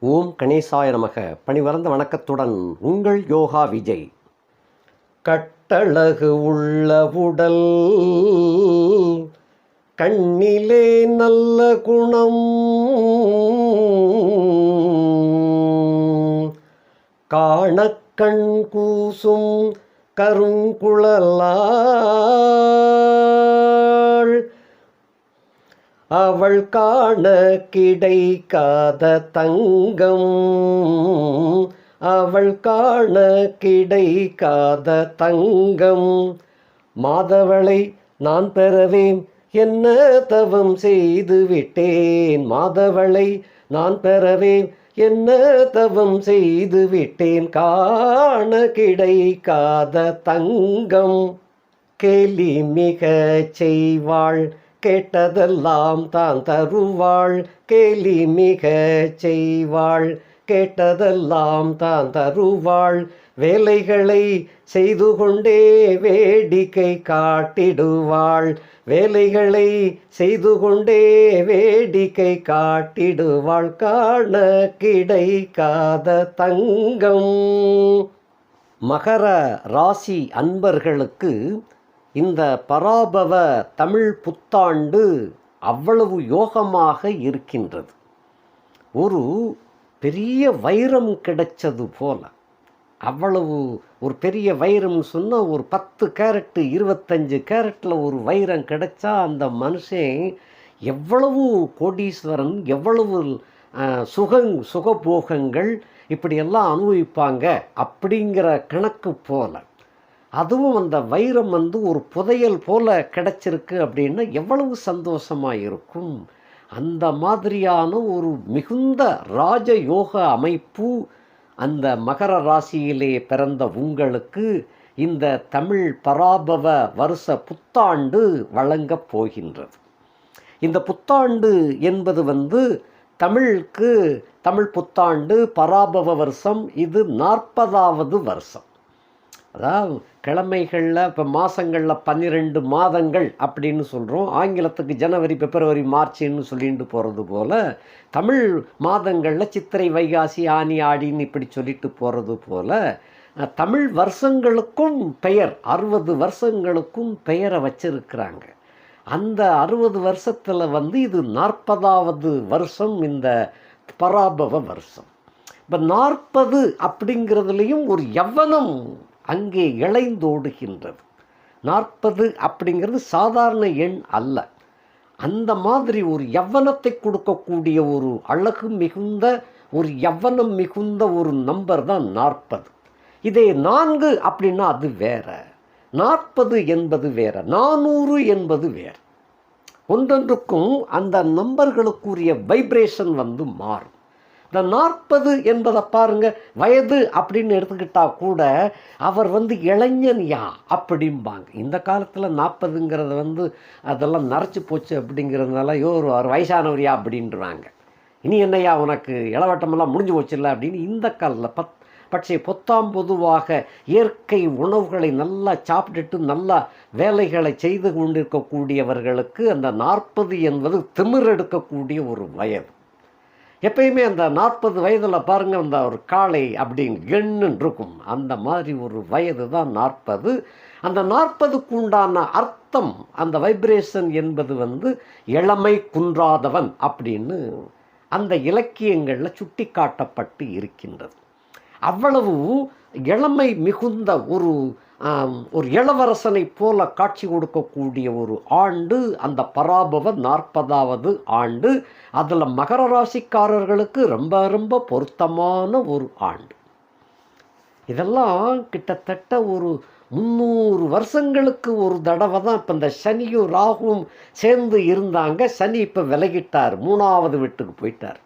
ஓம் கணேசாய நமக. பணிவரந்த வணக்கத்துடன் உங்கள் யோகா விஜய். கட்டழகு உள்ள உடல், கண்ணிலே நல்ல குணம், காணக்கண் கூசும் கருங்குழலாள், அவள் காண கிடைக்காத தங்கம், அவள் காண கிடைக்காத தங்கம். மாதவளை நான் பெறவே என்ன தவம் செய்து விட்டேன், மாதவளை நான் பெறவே என்ன தவம் செய்து விட்டேன், காண கிடைக்காத தங்கம். கேலி மிக செய்வாள், கேட்டதெல்லாம் தான் தருவாள், கேலி மிக செய்வாள், கேட்டதெல்லாம் தான் தருவாள். வேலைகளை செய்து கொண்டே வேடிக்கை காட்டிடுவாள், வேலைகளை செய்து கொண்டே வேடிக்கை காட்டிடுவாள், காண கிடைக்காத தங்கம். மகர ராசி அன்பர்களுக்கு இந்த பராபவ தமிழ் புத்தாண்டு அவ்வளவு யோகமாக இருக்கின்றது. ஒரு பெரிய வைரம் கிடைச்சது போல, அவ்வளவு ஒரு பெரிய வைரம் சொன்னால் ஒரு 10 கேரட்டு 25 கேரட்டில் ஒரு வைரம் கிடைச்சா அந்த மனுஷன் எவ்வளவு கோடீஸ்வரன், எவ்வளவு சுகபோகங்கள் இப்படியெல்லாம் அனுபவிப்பாங்க அப்படிங்கிற கணக்கு போல. அதுவும் அந்த வைரம் ஒரு புதையல் போல கிடைச்சிருக்கு அப்படின்னா எவ்வளவு சந்தோஷமாக இருக்கும். அந்த மாதிரியான ஒரு மிகுந்த ராஜயோக அமைப்பு அந்த மகர ராசியிலே பிறந்த உங்களுக்கு இந்த தமிழ் பராபவ வருஷ புத்தாண்டு வழங்கப் போகின்றது. இந்த புத்தாண்டு என்பது தமிழுக்கு தமிழ் புத்தாண்டு பராபவ வருஷம், இது 40வது வருஷம். அதாவது கிழமைகளில் இப்போ மாதங்களில் 12 மாதங்கள் அப்படின்னு சொல்கிறோம். ஆங்கிலத்துக்கு ஜனவரி, பிப்ரவரி, மார்ச்னு சொல்லிட்டு போகிறது போல் தமிழ் மாதங்களில் சித்திரை, வைகாசி, ஆனி, ஆடின்னு இப்படி சொல்லிட்டு போகிறது போல் தமிழ் வருஷங்களுக்கும் பெயர், 60 வருஷங்களுக்கும் பெயரை வச்சிருக்கிறாங்க. அந்த 60 வருஷத்தில் இது 40வது வருஷம் இந்த பராபவ வருஷம். இப்போ 40 அப்படிங்கிறதுலையும் ஒரு யவ்வனம் அங்கே இளைந்தோடுகின்றது. 40 அப்படிங்கிறது சாதாரண எண் அல்ல. அந்த மாதிரி ஒரு யவ்வனத்தை கொடுக்கக்கூடிய ஒரு அழகு மிகுந்த, ஒரு யவ்வனம் மிகுந்த ஒரு நம்பர் தான் 40. இதே 4 அப்படின்னா அது வேற, 40 என்பது வேற, 400 என்பது வேற. ஒன்றொன்றுக்கும் அந்த நம்பர்களுக்குரிய வைப்ரேஷன் மாறும். இந்த 40 என்பதை பாருங்க, வயது அப்படின்னு எடுத்துக்கிட்டா கூட அவர் இளைஞன்யா அப்படிம்பாங்க. இந்த காலத்தில் 40ங்கிறது அதெல்லாம் நரைச்சி போச்சு அப்படிங்கிறதுனால ஒரு வயசானவரியா அப்படின்றாங்க. இனி என்னையா உனக்கு இளவட்டமெல்லாம் முடிஞ்சு போச்சுல்ல அப்படின்னு இந்த காலத்தில் பட்சே பொத்தாம் பொதுவாக இயற்கை உணவுகளை நல்லா சாப்பிட்டுட்டு நல்லா வேலைகளை செய்து கொண்டிருக்கக்கூடியவர்களுக்கு அந்த 40 என்பது திமிரெடுக்கக்கூடிய ஒரு வயது. எப்பயுமே அந்த 40 வயதில் பாருங்கள், அந்த ஒரு காளை அப்படின்னு எண்ணு இருக்கும். அந்த மாதிரி ஒரு வயது தான் 40. அந்த 40க்கு உண்டான அர்த்தம், அந்த வைப்ரேஷன் என்பது இளமை குன்றாதவன் அப்படின்னு அந்த இலக்கியங்களில் சுட்டி காட்டப்பட்டு இருக்கின்றது. அவ்வளவு இளமை மிகுந்த ஒரு இளவரசனை போல காட்சி கொடுக்கக்கூடிய ஒரு ஆண்டு அந்த பராபவ 40வது ஆண்டு. அதில் மகர ராசிக்காரர்களுக்கு ரொம்ப ரொம்ப பொருத்தமான ஒரு ஆண்டு. இதெல்லாம் கிட்டத்தட்ட ஒரு 300 வருஷங்களுக்கு ஒரு தடவை தான் இப்போ இந்த சனியும் ராகுவும் சேர்ந்து இருந்தாங்க. சனி இப்போ விலகிட்டார், 3வது வீட்டுக்கு போயிட்டார்.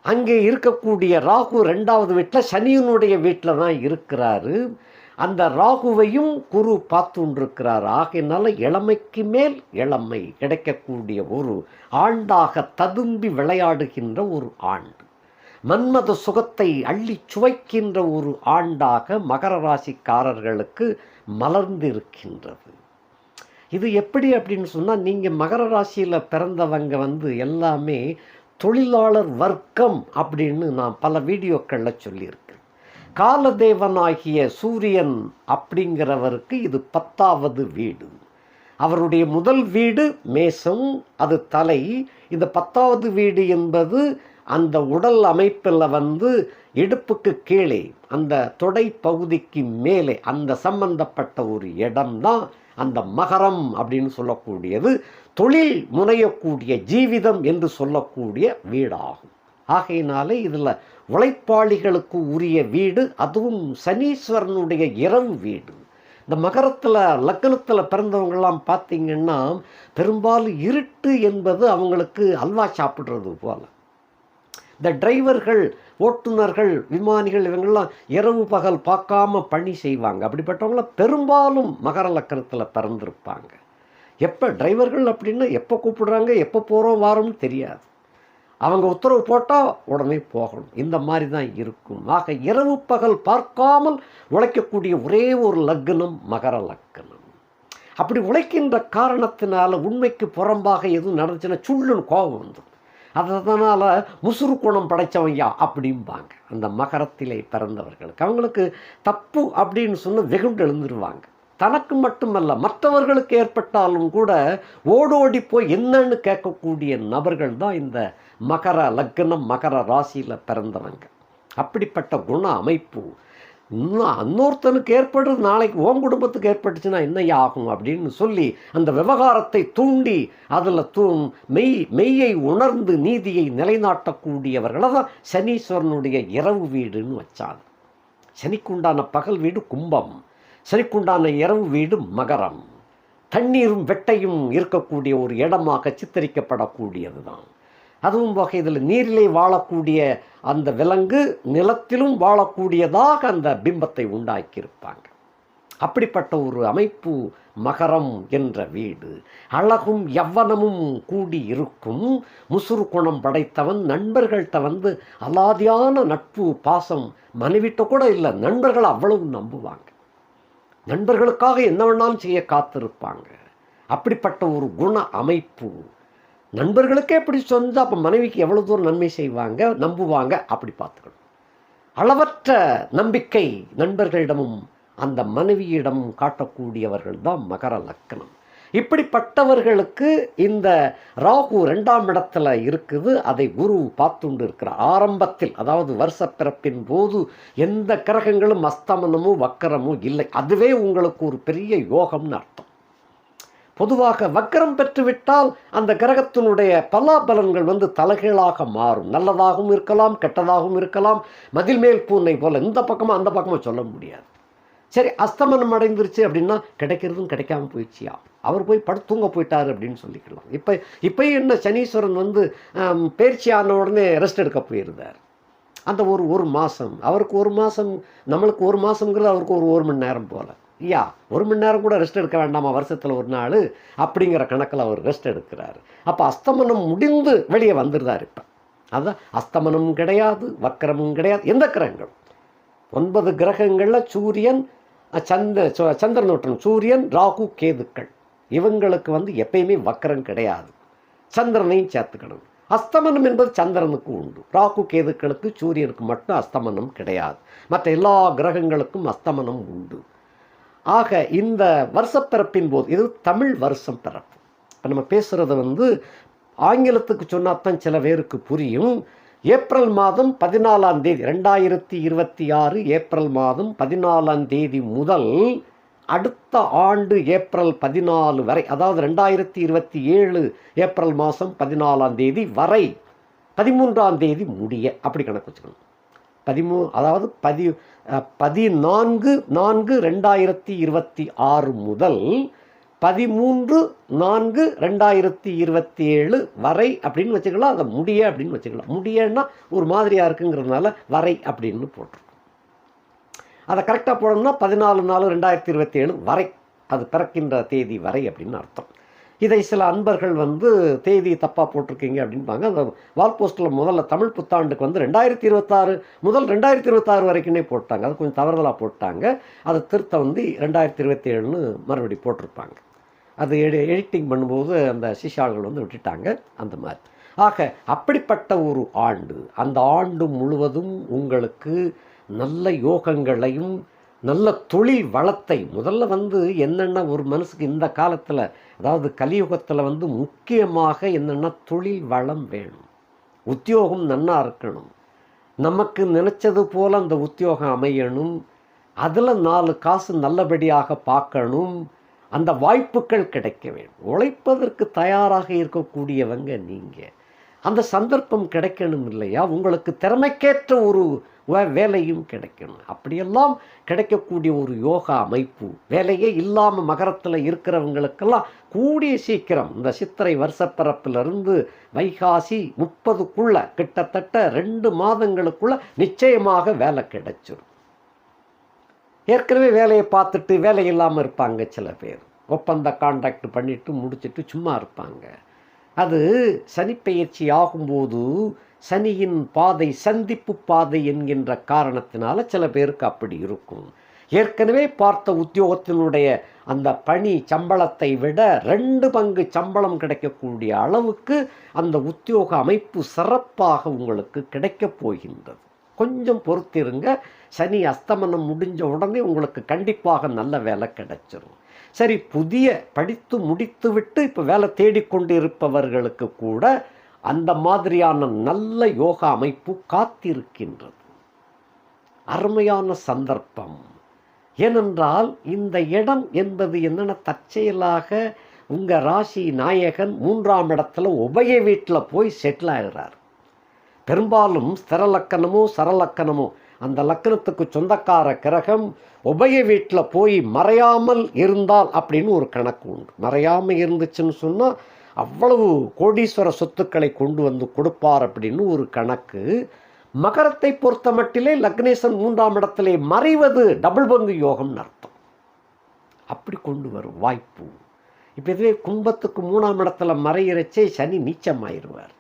அங்கே இருக்கக்கூடிய ராகு 2வது வீட்டில், சனியினுடைய வீட்டில் தான் இருக்கிறாரு. அந்த ராகுவையும் குரு பார்த்துருக்கிறார். ஆகையினால இளமைக்கு மேல் இளமை கிடைக்கக்கூடிய ஒரு ஆண்டாக ததும்பி விளையாடுகின்ற ஒரு ஆண்டு, மன்மத சுகத்தை அள்ளி சுவைக்கின்ற ஒரு ஆண்டாக மகர ராசிக்காரர்களுக்கு மலர்ந்திருக்கின்றது. இது எப்படி அப்படின்னு சொன்னால், நீங்கள் மகர ராசியில் பிறந்தவங்க எல்லாமே தொழிலாளர் வர்க்கம் அப்படின்னு நான் பல வீடியோக்களில் சொல்லியிருக்கேன். காலதேவனாகிய சூரியன் அப்படிங்கிறவருக்கு இது 10வது வீடு. அவருடைய முதல் வீடு மேசம், அது தலை. இந்த 10வது வீடு என்பது அந்த உடல் அமைப்பில் இடுப்புக்கு கீழே அந்த தொடை பகுதிக்கு மேலே அந்த சம்பந்தப்பட்ட ஒரு இடம்தான் அந்த மகரம் அப்படின்னு சொல்லக்கூடியது, தொழில் முனையக்கூடிய ஜீவிதம் என்று சொல்லக்கூடிய வீடாகும். ஆகையினாலே இதில் உழைப்பாளிகளுக்கு உரிய வீடு, அதுவும் சனீஸ்வரனுடைய இரவு வீடு. இந்த மகரத்தில் லக்னத்தில் பிறந்தவங்கெல்லாம் பார்த்திங்கன்னா பெரும்பாலும் இருட்டு என்பது அவங்களுக்கு அல்வா சாப்பிட்றது போல். இந்த டிரைவர்கள், ஓட்டுநர்கள், விமானிகள் இவங்கெல்லாம் இரவு பகல் பார்க்காம பணி செய்வாங்க. அப்படிப்பட்டவங்களாம் பெரும்பாலும் மகர லக்னத்தில் பிறந்திருப்பாங்க. எப்போ டிரைவர்கள் அப்படின்னா எப்போ கூப்பிடுறாங்க, எப்போ போகிறோம் வாரோம்னு தெரியாது. அவங்க உத்தரவு போட்டால் உடனே போகணும். இந்த மாதிரி தான் இருக்கும். ஆக இரவு பகல் பார்க்காமல் உழைக்கக்கூடிய ஒரே ஒரு லக்னம் மகர லக்னம். அப்படி உழைக்கின்ற காரணத்தினால உண்மைக்கு புறம்பாக எதுவும் நடந்துச்சுன்னா சுள்ளுன்னு கோபம் வந்துடும். அதனால் முசுறு குணம் படைத்தவங்க அப்படிம்பாங்க. அந்த மகரத்திலே பிறந்தவர்களுக்கு அவங்களுக்கு தப்பு அப்படின்னு சொன்ன வெகுண்டு எழுந்துருவாங்க. தனக்கு மட்டுமல்ல மற்றவர்களுக்கு ஏற்பட்டாலும் கூட ஓடோடி போய் என்னன்னு கேட்கக்கூடிய நபர்கள் தான் இந்த மகர லக்னம், மகர ராசியில் பிறந்தவங்க. அப்படிப்பட்ட குண அமைப்பு இன்னொருத்தனுக்கு ஏற்படுறது நாளைக்கு உன் குடும்பத்துக்கு ஏற்பட்டுச்சுன்னா என்னையா ஆகும் அப்படின்னு சொல்லி அந்த விவகாரத்தை தூண்டி அதில் மெய்யை உணர்ந்து நீதியை நிலைநாட்டக்கூடியவர்களை தான் சனீஸ்வரனுடைய இரவு வீடுன்னு வச்சாங்க. சனிக்குண்டான பகல் வீடு கும்பம், சனிக்குண்டான இரவு வீடு மகரம். தண்ணீரும் வெட்டையும் இருக்கக்கூடிய ஒரு இடமாக சித்தரிக்கப்படக்கூடியது தான். அதுவும் வகை இதில் நீரிலே வாழக்கூடிய அந்த விலங்கு நிலத்திலும் வாழக்கூடியதாக அந்த பிம்பத்தை உண்டாக்கியிருப்பாங்க. அப்படிப்பட்ட ஒரு அமைப்பு மகரம் என்ற வீடு. அழகும் யவ்வனமும் கூடி இருக்கும், முசுறு குணம் படைத்தவன். நண்பர்கள்ட்ட அலாதியான நட்பு பாசம், மனைவிட்ட கூட இல்லை, நண்பர்கள் அவ்வளவு நம்புவாங்க. நண்பர்களுக்காக என்ன வேணாலும் செய்ய காத்திருப்பாங்க. அப்படிப்பட்ட ஒரு குண அமைப்பு நண்பர்களுக்கே எப்படி சொன்னால் அப்போ மனைவிக்கு எவ்வளோ தூரம் நன்மை செய்வாங்க, நம்புவாங்க. அப்படி பார்த்துக்கணும். அளவற்ற நம்பிக்கை நண்பர்களிடமும் அந்த மனைவியிடமும் காட்டக்கூடியவர்கள் தான் மகர லக்னம். இப்படிப்பட்டவர்களுக்கு இந்த ராகு 2ஆம் இடத்துல இருக்குது. அதை குரு பார்த்துண்டு இருக்கிறார். ஆரம்பத்தில், அதாவது வருஷ பிறப்பின் போது எந்த கிரகங்களும் அஸ்தமனமும் வக்கரமும் இல்லை. அதுவே உங்களுக்கு ஒரு பெரிய யோகம்னு அர்த்தம். பொதுவாக வக்கரம் பெற்றுவிட்டால் அந்த கிரகத்தினுடைய பலாபலன்கள் தலைகீழாக மாறும். நல்லதாகவும் இருக்கலாம், கெட்டதாகவும் இருக்கலாம். மதில் மேல் பூனை போல் இந்த பக்கமாக அந்த பக்கமாக சொல்ல முடியாது. சரி, அஸ்தமனம் அடைந்துருச்சு அப்படின்னா கிடைக்கிறதும் கிடைக்காம போயிடுச்சியா, அவர் போய் தூங்க போயிட்டாரு அப்படின்னு சொல்லிக்கலாம். இப்போ என்ன சனீஸ்வரன் பயிற்சி ஆன உடனே ரெஸ்ட் எடுக்க போயிருந்தார். அந்த ஒரு மாதம், அவருக்கு 1 மாதம், நம்மளுக்கு 1 மாதங்கிறது அவருக்கு ஒரு மணி நேரம் போல். 1 மணி நேரம் கூட ரெஸ்ட் எடுக்க வேண்டாமா, வருஷத்தில் ஒரு நாள் அப்படிங்கிற கணக்கில் அவர் ரெஸ்ட் எடுக்கிறார். அப்போ அஸ்தமனம் முடிந்து வெளியே வந்துடுறார். இப்போ அதுதான் அஸ்தமனமும் கிடையாது, வக்கரமும் கிடையாது. எந்த கிரகங்கள் 9 கிரகங்களில் சூரியன், சந்திரன், சூரியன், ராகு, கேதுக்கள் இவங்களுக்கு எப்பயுமே வக்கரம் கிடையாது. சந்திரனையும் சேர்த்துக்கணும். அஸ்தமனம் என்பது சந்திரனுக்கு உண்டு. ராகு கேதுக்களுக்கு, சூரியனுக்கு மட்டும் அஸ்தமனம் கிடையாது. மற்ற எல்லா கிரகங்களுக்கும் அஸ்தமனம் உண்டு. ஆக இந்த வருஷப்பிறப்பின் போது, இது தமிழ் வருஷம் பிறப்பு. இப்போ நம்ம பேசுகிறது ஆங்கிலத்துக்கு சொன்னால்தான் சில பேருக்கு புரியும். ஏப்ரல் மாதம் 14ஆம் தேதி 2026 ஏப்ரல் மாதம் 14ஆம் தேதி முதல் அடுத்த ஆண்டு ஏப்ரல் 14 வரை, அதாவது 2027 ஏப்ரல் மாதம் 14ஆம் தேதி வரை 13ஆம் தேதி முடிய, அப்படி கணக்கு வச்சுக்கணும். 14/4/2026 முதல் 13/4/2027 வரை அப்படின்னு வச்சுக்கலாம். அதை முடிய அப்படின்னு வச்சுக்கலாம். முடியன்னா ஒரு மாதிரியாக இருக்குங்கிறதுனால வரை அப்படின்னு போட்டிருக்கோம். அதை கரெக்டாக போடணும்னா 14/4/2027 வரை, அது பிறக்கின்ற தேதி வரை அப்படின்னு அர்த்தம். இதை சில அன்பர்கள் தேதி தப்பாக போட்டிருக்கீங்க அப்படின்பாங்க. அந்த வால் போஸ்ட்டில் முதல்ல தமிழ் புத்தாண்டுக்கு 2026 முதல் 2026 வரைக்குமே போட்டாங்க. அது கொஞ்சம் தவறுதலாக போட்டாங்க. அதை திருத்த 2027ன்னு மறுபடி போட்டிருப்பாங்க. அது எடிட்டிங் பண்ணும்போது அந்த சிஷாள்கள் விட்டுட்டாங்க. அந்த மாதிரி ஆக அப்படிப்பட்ட ஒரு ஆண்டு, அந்த ஆண்டு முழுவதும் உங்களுக்கு நல்ல யோகங்களையும் நல்ல தொழில் வளத்தை முதல்ல என்னென்ன ஒரு மனசுக்கு இந்த காலத்தில், அதாவது கலியுகத்தில் முக்கியமாக என்னென்னா தொழில் வளம் வேணும், உத்தியோகம் நன்னா இருக்கணும், நமக்கு நினச்சது போல் அந்த உத்தியோகம் அமையணும், அதில் 4 காசு நல்லபடியாக பார்க்கணும், அந்த வாய்ப்புகள் கிடைக்க வேண்டும். உழைப்பதற்கு தயாராக இருக்கக்கூடியவங்க நீங்கள். அந்த சந்தர்ப்பம் கிடைக்கணும் இல்லையா? உங்களுக்கு திறமைக்கேற்ற ஒரு வேலையும் கிடைக்கணும். அப்படியெல்லாம் கிடைக்கக்கூடிய ஒரு யோகா அமைப்பு, வேலையே இல்லாமல் மகரத்தில் இருக்கிறவங்களுக்கெல்லாம் கூடிய சீக்கிரம் இந்த சித்திரை வருஷப்பிறப்பிலிருந்து வைகாசி 30க்குள்ள கிட்டத்தட்ட 2 மாதங்களுக்குள்ள நிச்சயமாக வேலை கிடைச்சிடும். ஏற்கனவே வேலையை பார்த்துட்டு வேலை இல்லாமல் இருப்பாங்க சில பேர், ஒப்பந்த கான்ட்ராக்ட் பண்ணிட்டு முடிச்சுட்டு சும்மா இருப்பாங்க. அது சனிப்பெயர்ச்சி ஆகும்போது சனியின் பாதை சந்திப்பு பாதை என்கின்ற காரணத்தினால சில பேருக்கு அப்படி இருக்கும். ஏற்கனவே பார்த்த உத்தியோகத்தினுடைய அந்த பணி சம்பளத்தை விட 2 பங்கு சம்பளம் கிடைக்கக்கூடிய அளவுக்கு அந்த உத்தியோக அமைப்பு சிறப்பாக உங்களுக்கு கிடைக்கப் போகின்றது. கொஞ்சம் பொறுத்திருங்க, சனி அஸ்தமனம் முடிஞ்ச உடனே உங்களுக்கு கண்டிப்பாக நல்ல வேலை கிடைச்சிரும். சரி, புதிய படித்து முடித்து விட்டு இப்போ வேலை தேடிக்கொண்டு இருப்பவர்களுக்கு கூட அந்த மாதிரியான நல்ல யோகா அமைப்பு காத்திருக்கின்றது. அருமையான சந்தர்ப்பம். ஏனென்றால் இந்த இடம் என்பது என்னென்ன, தற்செயலாக உங்கள் ராசி நாயகன் 3ஆம் இடத்துல உபய வீட்டில் போய் செட்டில் ஆகிறார். பெரும்பாலும் ஸ்திர லக்கணமோ சரலக்கணமோ அந்த லக்கணத்துக்கு சொந்தக்கார கிரகம் உபய வீட்டில் போய் மறையாமல் இருந்தால் அப்படின்னு ஒரு கணக்கு உண்டு. மறையாமல் இருந்துச்சுன்னு சொன்னால் அவ்வளவு கோடீஸ்வர சொத்துக்களை கொண்டு வந்து கொடுப்பார் அப்படின்னு ஒரு கணக்கு. மகரத்தை பொறுத்த மட்டிலே லக்னேசன் 3ஆம் இடத்திலே மறைவது டபுள் பங்கு யோகம்னு அர்த்தம். அப்படி கொண்டு வரும் வாய்ப்பு. இப்போ இதுவே கும்பத்துக்கு 3ஆம் இடத்துல மறையிறச்சே சனி நீச்சமாயிருவார்.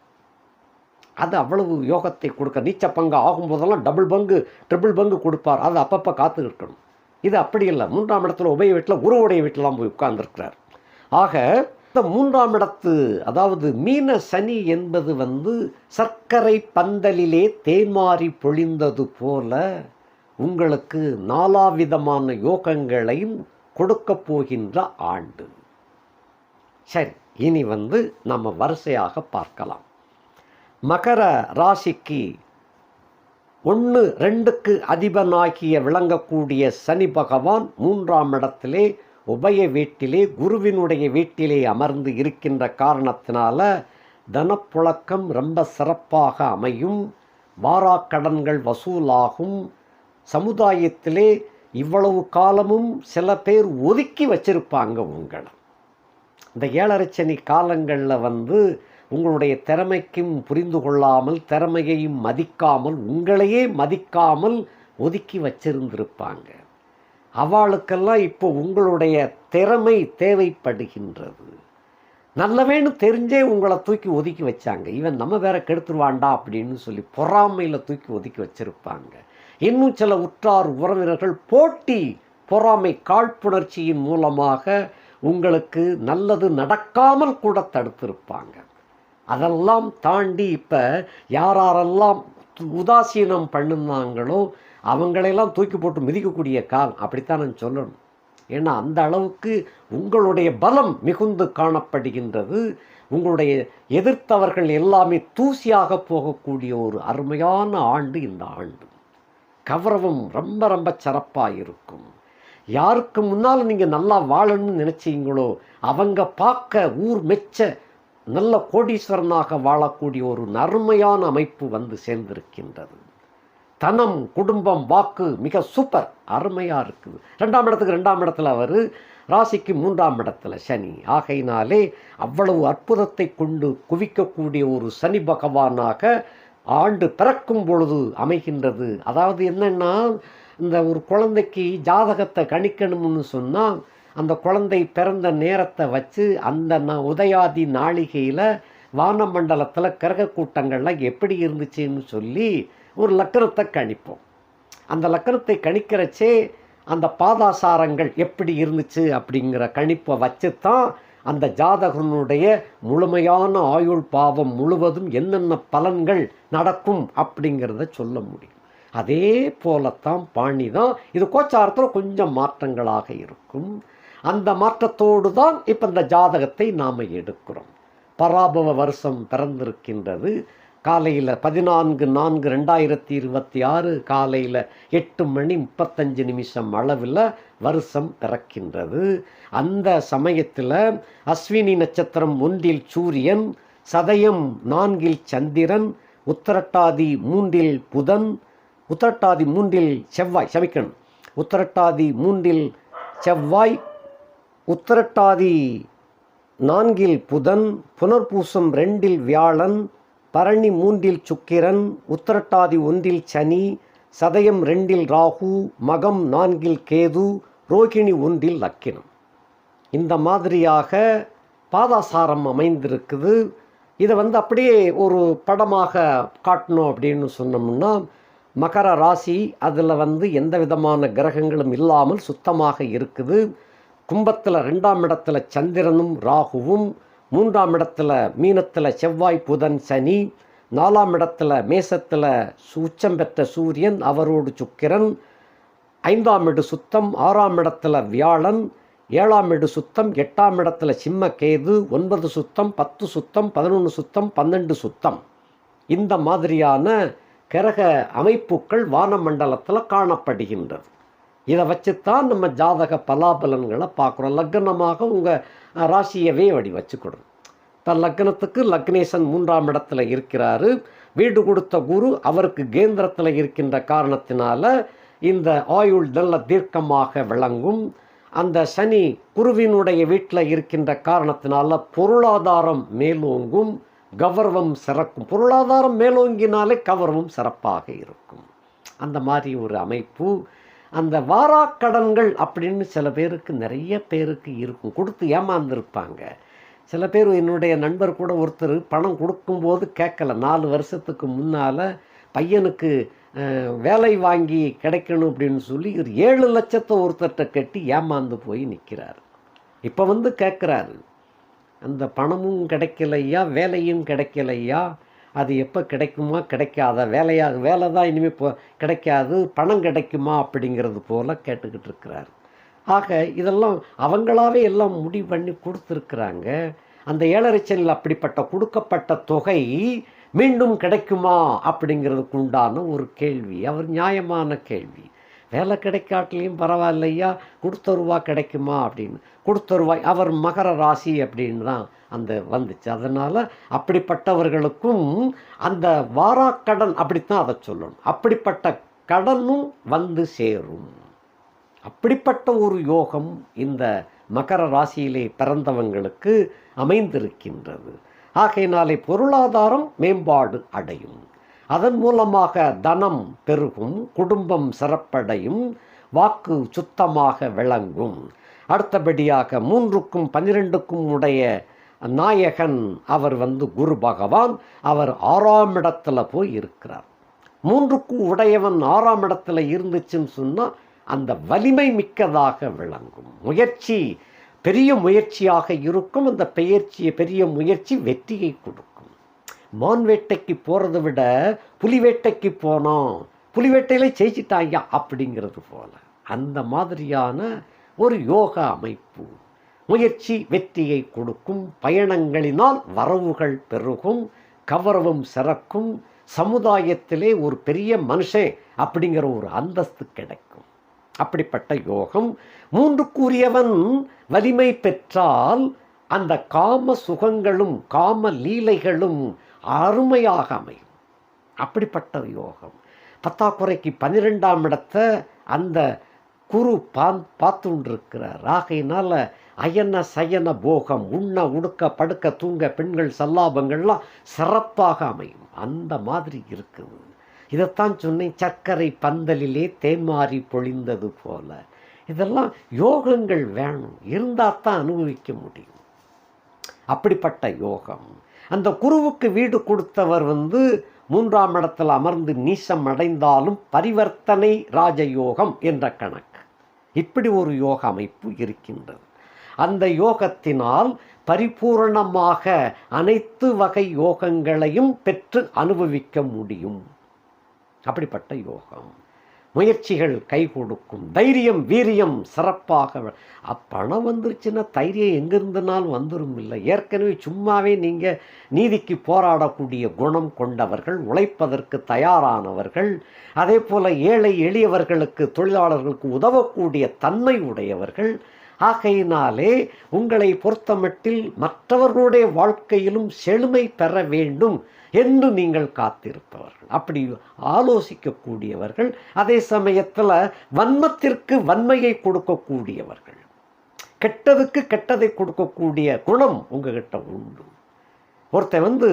அது அவ்வளவு யோகத்தை கொடுக்க, நீச்ச பங்கு ஆகும்போதெல்லாம் டபுள் பங்கு ட்ரிபிள் பங்கு கொடுப்பார். அது அப்பப்போ காத்து இருக்கணும். இது அப்படி இல்லை. 3ஆம் இடத்துல உபய வீட்டில் குருவுடைய வீட்டிலாம் போய் உட்கார்ந்துருக்கிறார். ஆக இந்த 3ஆம் இடத்து, அதாவது மீன சனி என்பது சர்க்கரை பந்தலிலே தேன்மாறி பொழிந்தது போல உங்களுக்கு 4 விதமான யோகங்களையும் கொடுக்க போகின்ற ஆண்டு. சரி, இனி நம்ம வரிசையாக பார்க்கலாம். மகர ராசிக்கு 1, 2க்கு அதிபனாகிய விளங்கக்கூடிய சனி பகவான் 3ஆம் இடத்திலே உபய வீட்டிலே குருவினுடைய வீட்டிலே அமர்ந்து இருக்கின்ற காரணத்தினால தனப்புழக்கம் ரொம்ப சிறப்பாக அமையும். வாராக்கடன்கள் வசூலாகும். சமுதாயத்திலே இவ்வளவு காலமும் சில பேர் ஒதுக்கி வச்சிருப்பாங்க உங்களை. இந்த 7.5 சனி காலங்களில் உங்களுடைய திறமைக்கும் புரிந்து கொள்ளாமல், திறமையையும் மதிக்காமல், உங்களையே மதிக்காமல் ஒதுக்கி வச்சிருந்திருப்பாங்க. அவளுக்கெல்லாம் இப்போ உங்களுடைய திறமை தேவைப்படுகின்றது. நல்லவேன்னு தெரிஞ்சே உங்களை தூக்கி ஒதுக்கி வச்சாங்க. இவன் நம்ம வேற கெடுத்துருவாண்டா அப்படின்னு சொல்லி பொறாமையில் தூக்கி ஒதுக்கி வச்சிருப்பாங்க. இன்னும் சில உற்றார் உறவினர்கள் போட்டி, பொறாமை, காழ்ப்புணர்ச்சியின் மூலமாக உங்களுக்கு நல்லது நடக்காமல் கூட தடுத்திருப்பாங்க. அதெல்லாம் தாண்டி இப்போ யாரெல்லாம் உதாசீனம் பண்ணுனாங்களோ அவங்களையெல்லாம் தூக்கி போட்டு மிதிக்கக்கூடிய காலம், அப்படித்தான் நான் சொல்லணும். ஏன்னா அந்த அளவுக்கு உங்களுடைய பலம் மிகுந்து காணப்படுகின்றது. உங்களுடைய எதிர்த்தவர்கள் எல்லாமே தூசியாக போகக்கூடிய ஒரு அருமையான ஆண்டு இந்த ஆண்டு. கௌரவம் ரொம்ப ரொம்ப சிறப்பாக இருக்கும். யாருக்கு முன்னால் நீங்கள் நல்லா வாழணும்னு நினச்சிங்களோ அவங்க பார்க்க ஊர் மெச்ச நல்ல கோடீஸ்வரனாக வாழக்கூடிய ஒரு அருமையான அமைப்பு சேர்ந்திருக்கின்றது. தனம், குடும்பம், வாக்கு மிக சூப்பர், அருமையாக இருக்குது. 2ஆம் இடத்துக்கு 2ஆம் இடத்துல அவர், ராசிக்கு 3ஆம் இடத்துல சனி. ஆகையினாலே அவ்வளவு அற்புதத்தை கொண்டு குவிக்கக்கூடிய ஒரு சனி பகவானாக ஆண்டு பிறக்கும் பொழுது அமைகின்றது. அதாவது என்னன்னா, இந்த ஒரு குழந்தைக்கு ஜாதகத்தை கணிக்கணும்னு சொன்னால் அந்த குழந்தை பிறந்த நேரத்தை வச்சு அந்த உதயாதி நாளிகையில் வானமண்டலத்தில் கிரக கூட்டங்கள்லாம் எப்படி இருந்துச்சுன்னு சொல்லி ஒரு லக்கணத்தை கணிப்போம். அந்த லக்கணத்தை கணிக்கிறச்சே அந்த பாதாசாரங்கள் எப்படி இருந்துச்சு அப்படிங்கிற கணிப்பை வச்சு தான் அந்த ஜாதகனுடைய முழுமையான ஆயுள் பாவம் முழுவதும் என்னென்ன பலன்கள் நடக்கும் அப்படிங்கிறத சொல்ல முடியும். அதே போலத்தான் பாணி தான். இது கோச்சாரத்தில் கொஞ்சம் மாற்றங்களாக இருக்கும். அந்த மாற்றத்தோடு தான் இப்போ இந்த ஜாதகத்தை நாம் எடுக்கிறோம். பராபவ வருஷம் பிறந்திருக்கின்றது. காலையில் 14/4/2026 காலையில் 8:35 அளவில் வருஷம் பிறக்கின்றது. அந்த சமயத்தில் அஸ்வினி நட்சத்திரம் 1 சூரியன், சதயம் 4 சந்திரன், உத்திரட்டாதி 3 புதன், உத்திரட்டாதி 3 செவ்வாய், சமிக்கணும், உத்திரட்டாதி 3 செவ்வாய், உத்திரட்டாதி 4 புதன், புனர்பூசம் 2 வியாழன், பரணி 3 சுக்கிரன், உத்திரட்டாதி 1 சனி, சதயம் 2 ராகு, மகம் 4 கேது, ரோகிணி 1 லக்கினம். இந்த மாதிரியாக பாதாசாரம் அமைந்திருக்குது. இதை அப்படியே ஒரு படமாக காட்டணும் அப்படின்னு சொன்னோம்னா, மகர ராசி அதில் எந்த விதமான கிரகங்களும் இல்லாமல் சுத்தமாக இருக்குது. கும்பத்தில் 2ஆம் இடத்துல சந்திரனும் ராகுவும், 3ஆம் இடத்துல மீனத்தில் செவ்வாய் புதன் சனி, 4ஆம் இடத்துல மேசத்தில் உச்சம் பெற்ற சூரியன் அவரோடு சுக்கிரன், 5ஆம் இடு சுத்தம், 6ஆம் இடத்துல வியாழன், 7ஆம் இடு சுத்தம், 8ஆம் இடத்துல சிம்ம கேது, 9 சுத்தம், 10 சுத்தம், 11 சுத்தம், 12 சுத்தம். இந்த மாதிரியான கிரக அமைப்புகள் வானமண்டலத்தில் காணப்படுகின்றது. இதை வச்சுத்தான் நம்ம ஜாதக பலாபலன்களை பார்க்குறோம். லக்னமாக உங்கள் ராசியவே வச்சுக்கணும். இப்போ லக்னத்துக்கு லக்னேசன் 3ஆம் இடத்துல இருக்கிறாரு. வீடு கொடுத்த குரு அவருக்கு கேந்திரத்தில் இருக்கின்ற காரணத்தினால இந்த ஆயுள் நல்ல தீர்க்கமாக விளங்கும். அந்த சனி குருவினுடைய வீட்டில் இருக்கின்ற காரணத்தினால பொருளாதாரம் மேலோங்கும், கௌரவம் சிறக்கும். பொருளாதாரம் மேலோங்கினாலே கௌரவம் சிறப்பாக இருக்கும். அந்த மாதிரி ஒரு அமைப்பு. அந்த வாராக்கடன்கள் அப்படின்னு சில பேருக்கு, நிறைய பேருக்கு இருக்கும். கொடுத்து ஏமாந்துருப்பாங்க. சில பேர், என்னுடைய நண்பர் கூட ஒருத்தர் பணம் கொடுக்கும்போது கேட்கல. 4 வருஷத்துக்கு முன்னால் பையனுக்கு வேலை வாங்கி கிடைக்கணும் அப்படின்னு சொல்லி ஒரு 7 லட்சத்தை ஒருத்தர்கிட்ட கட்டி ஏமாந்து போய் நிற்கிறார். இப்போ கேட்குறாரு, அந்த பணமும் கிடைக்கலையா, வேலையும் கிடைக்கலையா, அது எப்போ கிடைக்குமா கிடைக்காத, வேலை தான் இனிமேல் கிடைக்காது, பணம் கிடைக்குமா அப்படிங்கிறது போல் கேட்டுக்கிட்டு இருக்கிறார். ஆக இதெல்லாம் அவங்களாவே எல்லாம் முடிவு பண்ணி கொடுத்துருக்குறாங்க. அந்த 7.5 சனியில் அப்படிப்பட்ட கொடுக்கப்பட்ட தொகை மீண்டும் கிடைக்குமா அப்படிங்கிறதுக்கு உண்டான ஒரு கேள்வி. அவர் நியாயமான கேள்வி. வேலை கிடைக்காட்டிலையும் பரவாயில்லையா, கொடுத்த ரூபா கிடைக்குமா அப்படின்னு. கொடுத்த ரூபாய், அவர் மகர ராசி அப்படின்னு தான் அந்த வந்துச்சு. அதனால் அப்படிப்பட்டவர்களுக்கும் அந்த வாராக்கடன் அப்படித்தான் அதை சொல்லணும். அப்படிப்பட்ட கடனும் சேரும். அப்படிப்பட்ட ஒரு யோகம் இந்த மகர ராசியிலே பிறந்தவங்களுக்கு அமைந்திருக்கின்றது. ஆகையினாலே பொருளாதாரம் மேம்பாடு அடையும். அதன் மூலமாக தனம் பெருகும், குடும்பம் சிறப்படையும், வாக்கு சுத்தமாக விளங்கும். அடுத்தபடியாக 3க்கும் 12க்கும் உடைய நாயகன் அவர் குரு பகவான். அவர் 6ஆம் இடத்துல போய் இருக்கிறார். 3க்கு உடையவன் 6ஆம் இடத்துல இருந்துச்சுன்னு சொன்னால் அந்த வலிமை மிக்கதாக விளங்கும். முயற்சி பெரிய முயற்சியாக இருக்கும். அந்த பெரிய முயற்சி வெற்றியை கொடுக்கும். மான் வேட்டைக்கு போகிறத விட புலி வேட்டைக்கு போனோம், புலி வேட்டையில ஜெயிச்சிட்டாங்க அப்படிங்கிறது போல அந்த மாதிரியான ஒரு யோகா அமைப்பு. முயற்சி வெற்றியை கொடுக்கும். பயணங்களினால் வரவுகள் பெருகும், கௌரவம் சிறக்கும். சமுதாயத்திலே ஒரு பெரிய மனுஷன் அப்படிங்கிற ஒரு அந்தஸ்து கிடைக்கும். அப்படிப்பட்ட யோகம். 3க்குரியவன் வலிமை பெற்றால் அந்த காம சுகங்களும் காம லீலைகளும் அருமையாக அமையும். அப்படிப்பட்ட யோகம். 10க்குறைக்கு 12ஆம் இடத்தை அந்த குரு பார்த்துருக்கிறார். ஆகையினால அயன சயன போகம், உண்ண உடுக்க படுக்க தூங்க பெண்கள் சல்லாபங்கள்லாம் சிறப்பாக அமையும். அந்த மாதிரி இருக்குது. இதைத்தான் சொன்னேன், சர்க்கரை பந்தலிலே தேன்மாறி பொழிந்தது போல. இதெல்லாம் யோகங்கள் வேணும், இருந்தால் தான் அனுபவிக்க முடியும். அப்படிப்பட்ட யோகம். அந்த குருவுக்கு வீடு கொடுத்தவர் 3ஆம் இடத்தில் அமர்ந்து நீசம் அடைந்தாலும் பரிவர்த்தனை ராஜயோகம் என்ற கணக்கு. இப்படி ஒரு யோக அமைப்பு இருக்கின்றது. அந்த யோகத்தினால் பரிபூரணமாக அனைத்து வகை யோகங்களையும் பெற்று அனுபவிக்க முடியும். அப்படிப்பட்ட யோகம். முயற்சிகள் கை கொடுக்கும். தைரியம் வீரியம் சிறப்பாக. பணம் வந்துருச்சுன்னா தைரியம் எங்கிருந்தனாலும் வந்துடும் இல்லை. ஏற்கனவே சும்மாவே நீங்கள் நீதிக்கு போராடக்கூடிய குணம் கொண்டவர்கள், உழைப்பதற்கு தயாரானவர்கள், அதே போல் ஏழை எளியவர்களுக்கு தொழிலாளர்களுக்கு உதவக்கூடிய தன்மை உடையவர்கள். ஆகையினாலே உங்களை பொறுத்தமட்டில் மற்றவர்களுடைய வாழ்க்கையிலும் செழுமை பெற வேண்டும் என்று நீங்கள் காத்திருப்பவர்கள், அப்படி ஆலோசிக்கக்கூடியவர்கள். அதே சமயத்தில் வன்மத்திற்கு வன்மையை கொடுக்கக்கூடியவர்கள், கெட்டதுக்கு கெட்டதை கொடுக்கக்கூடிய குணம் உங்ககிட்ட உண்டு. ஒருத்தன்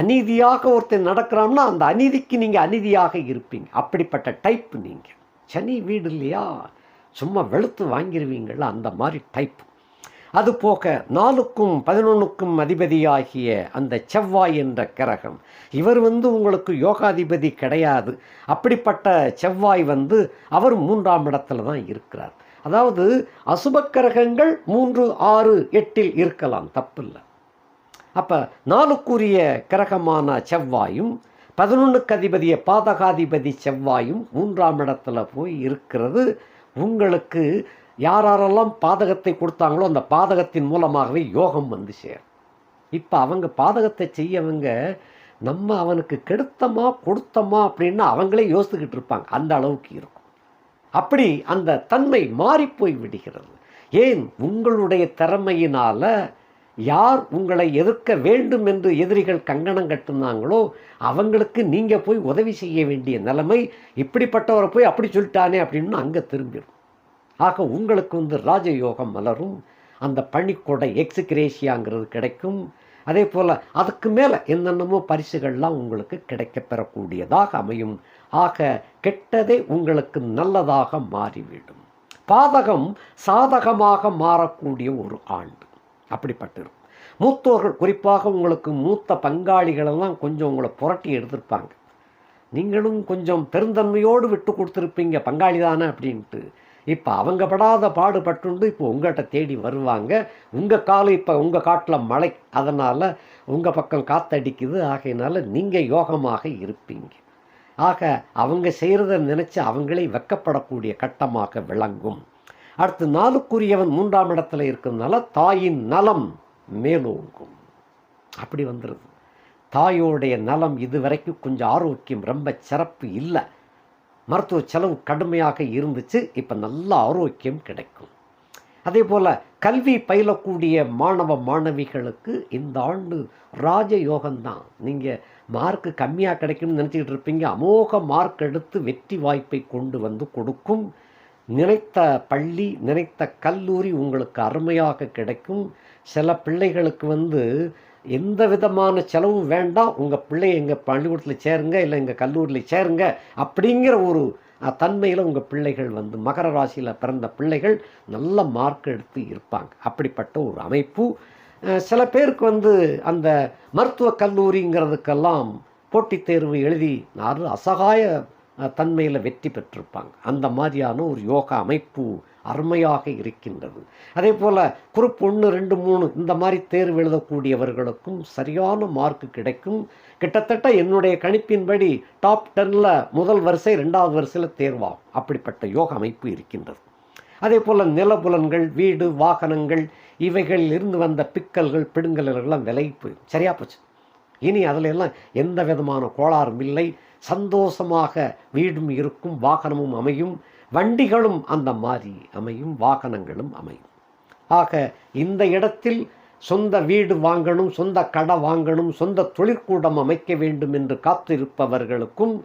அநீதியாக ஒருத்தன் நடக்கிறான்னா அந்த அநீதிக்கு நீங்கள் அநீதியாக இருப்பீங்க. அப்படிப்பட்ட டைப் நீங்கள். சனி வீடு இல்லையா, சும்மா வெளுத்து வாங்கிடுவீங்களா, அந்த மாதிரி டைப். அது போக 4க்கும் 11க்கும் அதிபதியாகிய அந்த செவ்வாய் என்ற கிரகம், இவர் உங்களுக்கு யோகாதிபதி கிடையாது. அப்படிப்பட்ட செவ்வாய் அவர் 3ஆம் இடத்துல தான் இருக்கிறார். அதாவது அசுப கிரகங்கள் 3, 6, 8 இருக்கலாம், தப்பில்லை. அப்போ 4க்குரிய கிரகமான செவ்வாயும் 11க்கு அதிபதிய பாதகாதிபதி செவ்வாயும் 3ஆம் இடத்துல போய் இருக்கிறது. உங்களுக்கு யாரெல்லாம் பாதகத்தை கொடுத்தாங்களோ அந்த பாதகத்தின் மூலமாகவே யோகம் சேரும். இப்போ அவங்க பாதகத்தை செய்யவங்க நம்ம அவனுக்கு கெடுத்தமா கொடுத்தமா அப்படின்னு அவங்களே யோசித்துக்கிட்டு இருப்பாங்க. அந்த அளவுக்கு இருக்கும். அப்படி அந்த தன்மை மாறிப்போய் விடுகிறது. ஏன்? உங்களுடைய திறமையினால யார் உங்களை எதிர்க்க வேண்டும் என்று எதிரிகள் கங்கணம் கட்டுனாங்களோ அவங்களுக்கு நீங்கள் போய் உதவி செய்ய வேண்டிய நிலைமை. இப்படிப்பட்டவரை போய் அப்படி சொல்லிட்டானே அப்படின்னு அங்கே திரும்பிடும். ஆக உங்களுக்கு ராஜயோகம் மலரும். அந்த பணிக்கொடை எக்ஸிகிரேஷியாங்கிறது கிடைக்கும். அதே போல் அதுக்கு மேலே என்னென்னமோ பரிசுகள்லாம் உங்களுக்கு கிடைக்க பெறக்கூடியதாக அமையும். ஆக கெட்டதே உங்களுக்கு நல்லதாக மாறிவிடும். பாதகம் சாதகமாக மாறக்கூடிய ஒரு ஆண்டு அப்படிப்பட்டிருக்கும். மூத்தோர்கள், குறிப்பாக உங்களுக்கு மூத்த பங்காளிகளெல்லாம் கொஞ்சம் உங்களை புரட்டி எடுத்திருப்பாங்க. நீங்களும் கொஞ்சம் பெருந்தன்மையோடு விட்டு கொடுத்துருப்பீங்க, பங்காளி தானே அப்படின்ட்டு. இப்போ அவங்க படாத பாடுபட்டுண்டு இப்போ உங்கள்கிட்ட தேடி வருவாங்க. உங்கள் காலம் இப்போ உங்கள் காட்டில் மழை, அதனால் உங்கள் பக்கம் காற்றடிக்குது. ஆகையினால நீங்கள் யோகமாக இருப்பீங்க. ஆக அவங்க செய்கிறத நினச்சி அவங்களே வெக்கப்படக்கூடிய கட்டமாக விளங்கும். அடுத்து 4க்குரியவன் 3ஆம் இடத்துல இருக்கிறதுனால தாயின் நலம் மேலோங்கும். அப்படி வந்துடுது. தாயோடைய நலம் இதுவரைக்கும் கொஞ்சம் ஆரோக்கியம் ரொம்ப சிறப்பு இல்லை. மருத்துவ செலவு கடுமையாக இருந்துச்சு. இப்போ நல்ல ஆரோக்கியம் கிடைக்கும். அதே போல் கல்வி பயிலக்கூடிய மாணவ மாணவிகளுக்கு இந்த ஆண்டு ராஜயோகம்தான். நீங்கள் மார்க்கு கம்மியாக கிடைக்கும்னு நினச்சிக்கிட்டு இருப்பீங்க. அமோக மார்க் எடுத்து வெற்றி வாய்ப்பை கொண்டு கொடுக்கும். நினைத்த பள்ளி, நினைத்த கல்லூரி உங்களுக்கு அருமையாக கிடைக்கும். சில பிள்ளைகளுக்கு எந்த விதமான செலவும் வேண்டாம், உங்கள் பிள்ளைய எங்கள் பள்ளிக்கூடத்தில் சேருங்க, இல்லை எங்கள் கல்லூரியில் சேருங்க அப்படிங்கிற ஒரு தன்மையில் உங்கள் பிள்ளைகள் மகர ராசியில் பிறந்த பிள்ளைகள் நல்ல மார்க் எடுத்து இருப்பாங்க. அப்படிப்பட்ட ஒரு அமைப்பு. சில பேருக்கு அந்த மருத்துவக் கல்லூரிங்கிறதுக்கெல்லாம் போட்டித் தேர்வு எழுதி அசகாய தன்மையில் வெற்றி பெற்றிருப்பாங்க. அந்த மாதிரியான ஒரு யோகா அமைப்பு அருமையாக இருக்கின்றது. அதே போல் குரூப் 1, 2, 3 இந்த மாதிரி தேர்வு எழுதக்கூடியவர்களுக்கும் சரியான மார்க்கு கிடைக்கும். கிட்டத்தட்ட என்னுடைய கணிப்பின்படி டாப் 10ல் முதல் வரிசை 2வது வரிசையில் தேர்வாகும். அப்படிப்பட்ட யோக அமைப்பு இருக்கின்றது. அதே போல் நிலபுலன்கள், வீடு, வாகனங்கள் இவைகளில் இருந்து வந்த பிக்கல்கள், பிடுங்கல்கள்லாம் விலகி போய் சரியாக போச்சு. இனி அதில் எல்லாம் எந்த விதமான கோளாறும் இல்லை. சந்தோஷமாக வீடும் இருக்கும், வாகனமும் அமையும், வண்டிகளும் அந்த மாதிரி அமையும், வாகனங்களும் அமையும். ஆக இந்த இடத்தில் சொந்த வீடு வாங்கணும், சொந்த கடை வாங்கணும், சொந்த தொழிற்கூடம் அமைக்க வேண்டும் என்று காத்திருப்பவர்களுக்கும்,